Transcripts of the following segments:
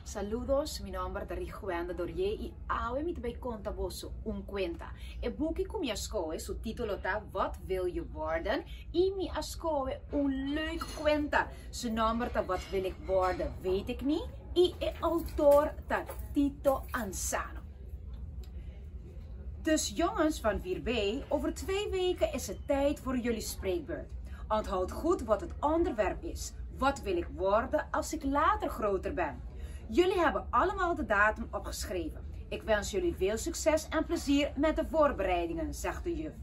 Saludos, mi nombre es Rijuenda Dorje y hoy me bij conta bosso cuenta. E boekje kom je scoe, su titolo ta Wat wil je worden? I mi scoe leuk cuenta. Su nummer ta Wat wil ik worden, weet ik niet. I e auteur ta Tito Ansano. Dus jongens van 4B, over 2 weken is het tijd voor jullie spreekbeurt. Onthoud goed wat het onderwerp is. Wat wil ik worden als ik later groter ben? Jullie hebben allemaal de datum opgeschreven. Ik wens jullie veel succes en plezier met de voorbereidingen, zegt de juf.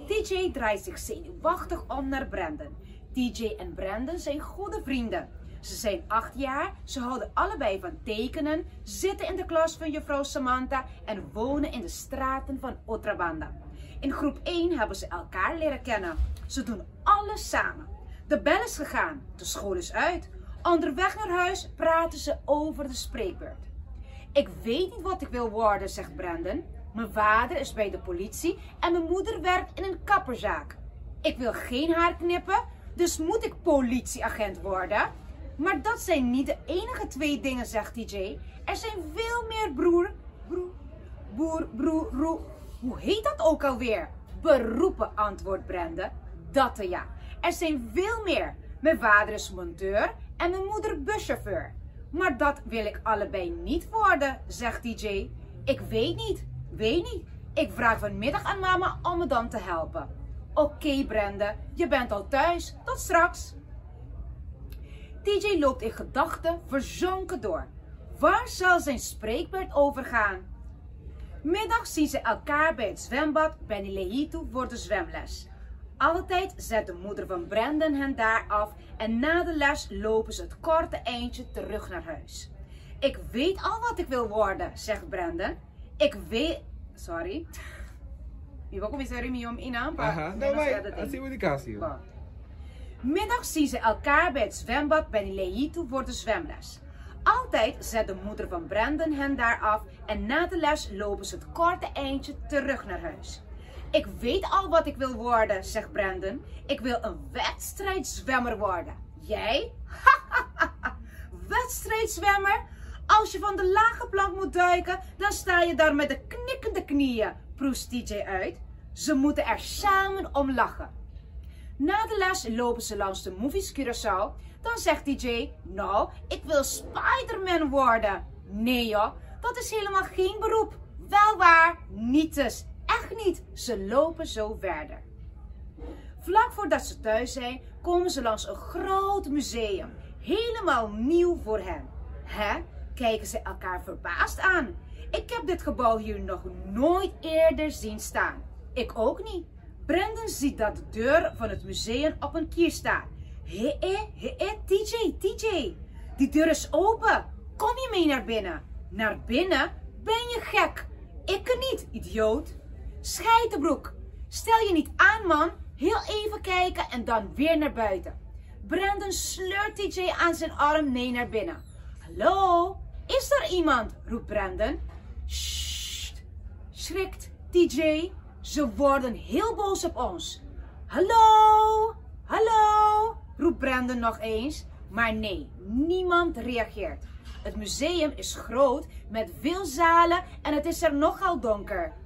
TJ draait zich zenuwachtig om naar Brandon. TJ en Brandon zijn goede vrienden. Ze zijn 8 jaar, ze houden allebei van tekenen, zitten in de klas van juffrouw Samantha en wonen in de straten van Otrabanda. In groep 1 hebben ze elkaar leren kennen. Ze doen alles samen. De bel is gegaan, de school is uit. Onderweg naar huis praten ze over de spreekbeurt. Ik weet niet wat ik wil worden, zegt Brandon. Mijn vader is bij de politie en mijn moeder werkt in een kapperzaak. Ik wil geen haar knippen, dus moet ik politieagent worden? Maar dat zijn niet de enige 2 dingen, zegt TJ. Er zijn veel meer hoe heet dat ook alweer? Beroepen, antwoordt Brandon. Dat ja. Er zijn veel meer. Mijn vader is monteur en mijn moeder buschauffeur. Maar dat wil ik allebei niet worden, zegt TJ. Ik weet niet. Ik vraag vanmiddag aan mama om me dan te helpen. Oké, Brandon, je bent al thuis. Tot straks. TJ loopt in gedachten verzonken door. Waar zal zijn spreekbeurt over gaan? Middags zien ze elkaar bij het zwembad Benilehito voor de zwemles. Altijd zet de moeder van Brandon hen daar af en na de les lopen ze het korte eindje terug naar huis. Ik weet al wat ik wil worden, zegt Brandon. Sorry. Middags zien ze elkaar bij het zwembad Benilehito voor de zwemles. Altijd zet de moeder van Brandon hen daar af en na de les lopen ze het korte eindje terug naar huis. Ik weet al wat ik wil worden, zegt Brandon. Ik wil een wedstrijdzwemmer worden. Jij? Wedstrijdzwemmer? Als je van de lage plank moet duiken, dan sta je daar met de knikkende knieën, proest TJ uit. Ze moeten er samen om lachen. Na de les lopen ze langs de Movies Curaçao. Dan zegt TJ, nou, ik wil Spider-Man worden. Nee joh, dat is helemaal geen beroep. Wel waar, niet dus. Echt niet, ze lopen zo verder. Vlak voordat ze thuis zijn, komen ze langs een groot museum. Helemaal nieuw voor hen. Kijken ze elkaar verbaasd aan. Ik heb dit gebouw hier nog nooit eerder zien staan. Ik ook niet. Brandon ziet dat de deur van het museum op een kier staat. TJ, die deur is open. Kom je mee naar binnen? Naar binnen? Ben je gek? Ik niet, idioot. Scheitenbroek. Stel je niet aan, man. Heel even kijken en dan weer naar buiten. Brandon sleurt TJ aan zijn arm mee naar binnen. Hallo? Is er iemand? Roept Brandon. Sst. Schrikt TJ. Ze worden heel boos op ons. Hallo? Roept Brandon nog eens. Maar nee, niemand reageert. Het museum is groot met veel zalen en het is er nogal donker.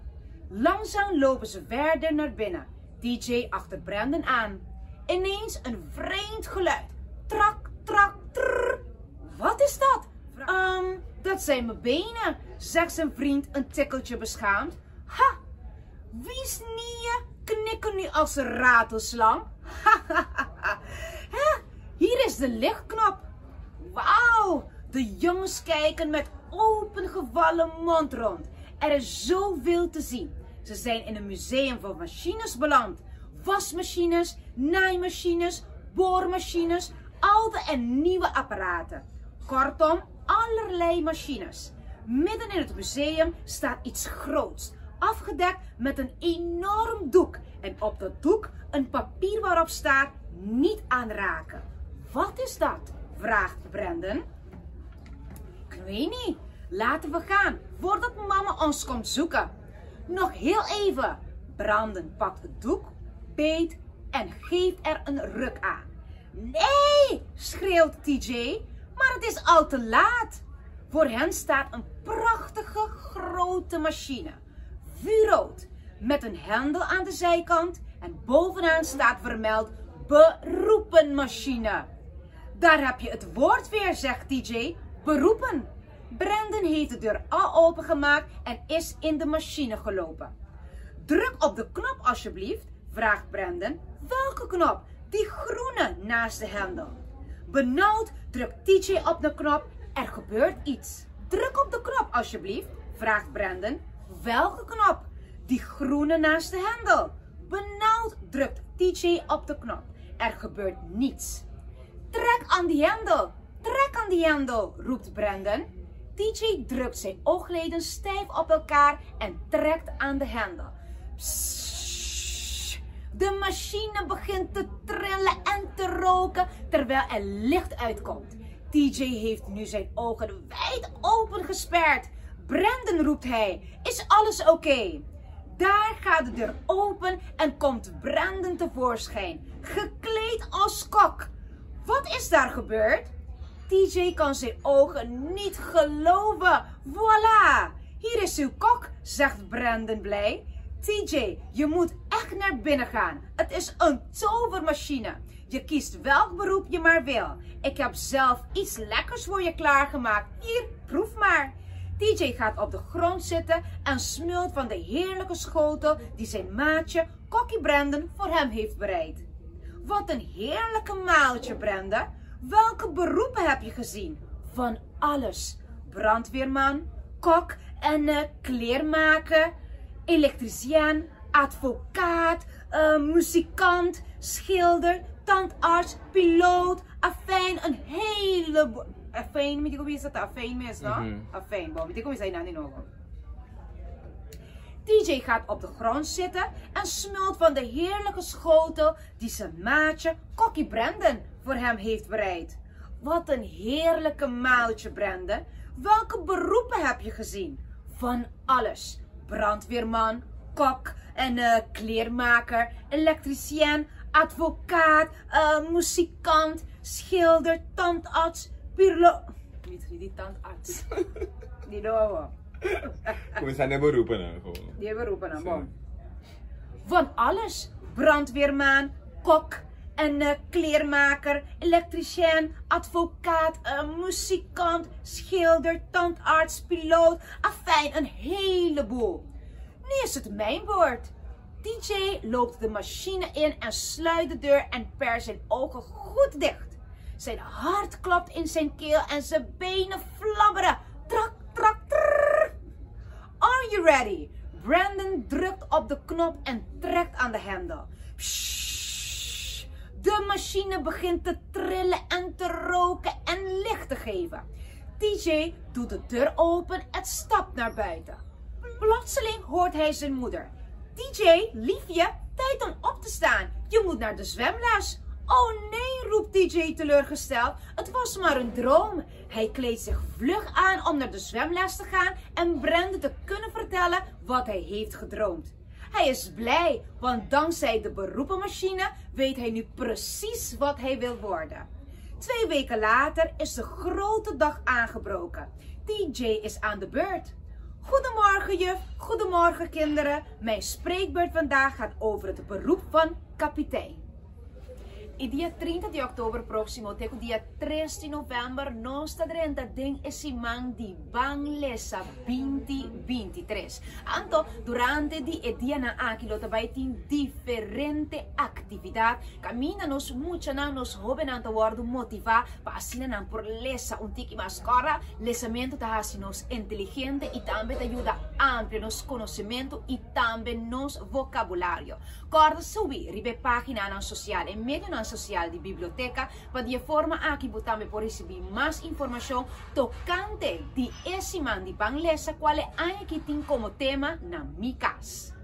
Langzaam lopen ze verder naar binnen. TJ achter Brandon aan. Ineens een vreemd geluid. Trak, trak, trrr. Wat is dat? Dat zijn mijn benen, zegt zijn vriend een tikkeltje beschaamd. Ha! Wie's knieën knikken nu als een ratelslang? Hier is de lichtknop. Wauw! De jongens kijken met opengevallen mond rond. Er is zoveel te zien. Ze zijn in een museum van machines beland. Wasmachines, naaimachines, boormachines, oude en nieuwe apparaten. Kortom, allerlei machines. Midden in het museum staat iets groots, afgedekt met een enorm doek. En op dat doek een papier waarop staat niet aanraken. Wat is dat? Vraagt Brandon. Ik weet niet. Laten we gaan, voordat mama ons komt zoeken. Nog heel even. Brandon pakt het doek, beet en geeft er een ruk aan. Nee, schreeuwt TJ, maar het is al te laat. Voor hen staat een prachtige grote machine. Vuurrood. Met een hendel aan de zijkant. En bovenaan staat vermeld beroepenmachine. Daar heb je het woord weer, zegt TJ. Beroepen. Brandon heeft de deur al opengemaakt en is in de machine gelopen. Druk op de knop alsjeblieft, vraagt Brandon. Welke knop? Die groene naast de hendel. Benauwd drukt TJ op de knop. Er gebeurt iets. Druk op de knop alsjeblieft, vraagt Brandon. Welke knop? Die groene naast de hendel. Benauwd drukt TJ op de knop. Er gebeurt niets. Trek aan die hendel. Trek aan die hendel, roept Brandon. TJ drukt zijn oogleden stijf op elkaar en trekt aan de hendel. Pssst. De machine begint te trillen en te roken terwijl er licht uitkomt. TJ heeft nu zijn ogen wijd open gesperd. Brandon, roept hij, is alles oké? Daar gaat de deur open en komt Brandon tevoorschijn, gekleed als kok. Wat is daar gebeurd? TJ kan zijn ogen niet geloven. Voilà, hier is uw kok, zegt Brandon blij. TJ, je moet echt naar binnen gaan. Het is een tovermachine. Je kiest welk beroep je maar wil. Ik heb zelf iets lekkers voor je klaargemaakt. Hier, proef maar. TJ gaat op de grond zitten en smult van de heerlijke schotel die zijn maatje, kokkie Brandon, voor hem heeft bereid. Wat een heerlijke maaltje, Brandon. Welke beroepen heb je gezien? Van alles. Brandweerman, kok en kleermaker, elektricien, advocaat, muzikant, schilder, tandarts, piloot, afijn, een heleboel. Afijn, weet je hoe is dat? Afijn is, no? Afijn, weet je hoe is dat nou? TJ gaat op de grond zitten en smult van de heerlijke schotel die zijn maatje, kokkie Brandon, voor hem heeft bereid. Wat een heerlijke maaltje, Brandon. Welke beroepen heb je gezien? Van alles. Brandweerman, kok en kleermaker, elektricien, advocaat, muzikant, schilder, tandarts, piloot. Niet tandarts. Die doen we zijn de beroepen aan gewoon. Die beroepen aan, bon. Van alles. Brandweerman, kok en kleermaker, elektricien, advocaat, muzikant, schilder, tandarts, piloot. Afijn, een heleboel. Nu is het mijn beurt. TJ loopt de machine in en sluit de deur en pert zijn ogen goed dicht. Zijn hart klopt in zijn keel en zijn benen flabberen. Trak, trak, trrr. Are you ready? Brandon drukt op de knop en trekt aan de hendel. Pssst. De machine begint te trillen en te roken en licht te geven. TJ doet de deur open en stapt naar buiten. Plotseling hoort hij zijn moeder. TJ, liefje, tijd om op te staan. Je moet naar de zwemles. Oh nee, roept TJ teleurgesteld. Het was maar een droom. Hij kleedt zich vlug aan om naar de zwemles te gaan en Brandon te kunnen vertellen wat hij heeft gedroomd. Hij is blij, want dankzij de beroepenmachine weet hij nu precies wat hij wil worden. 2 weken later is de grote dag aangebroken. TJ is aan de beurt. Goedemorgen juf, goedemorgen kinderen. Mijn spreekbeurt vandaag gaat over het beroep van kapitein. In dia 30 de oktober próximo, teco dia 3 de novembro, nós estaremos ding esimang di Banglesa 2023. Anto, durante di dia na aquilo tabay tin diferente actividad. Camina nos mucha na nos joven anto wardo motiva pa asina nan por lesa un tiki mascara, lesamento ta hasi nos inteligente y también te ayuda amplio nos conocimiento y también nos vocabulario. Corda subi, ribe página nan social en medio nan social de biblioteca para de forma aqui botame por recibir más información tocante de esse man de Banglesa qual é aqui tem como tema na mi casa.